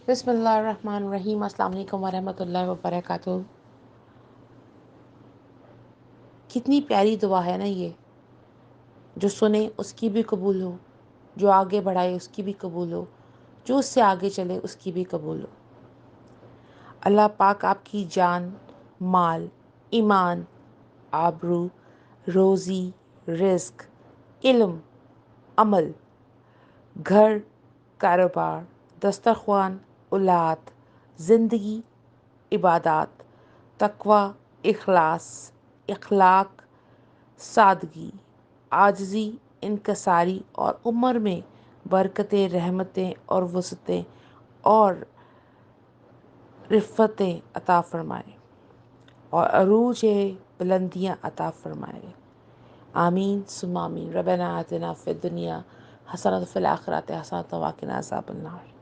بسم اللہ الرحمن الرحیم۔ السلام علیکم ورحمۃ اللہ وبرکاتہ۔ کتنی پیاری دعا ہے نا یہ، جو سنے اس کی بھی قبول ہو، جو آگے بڑھائے اس کی بھی قبول ہو، جو اس سے آگے چلے اس کی بھی قبول ہو۔ اللہ پاک آپ کی جان، مال، ایمان، آبرو، روزی، رزق، علم، عمل، گھر، کاروبار، دسترخوان، اولاد، زندگی، عبادات، تقوی، اخلاص، اخلاق، سادگی، عاجزی، انکساری اور عمر میں برکتیں، رحمتیں اور وسعتیں اور رفتیں عطا فرمائے اور عروج بلندیاں عطا فرمائے۔ آمین ثم آمین۔ ربنا آتنا فی الدنیا حسنۃ وفی الآخرۃ حسنۃ وقنا عذاب النار۔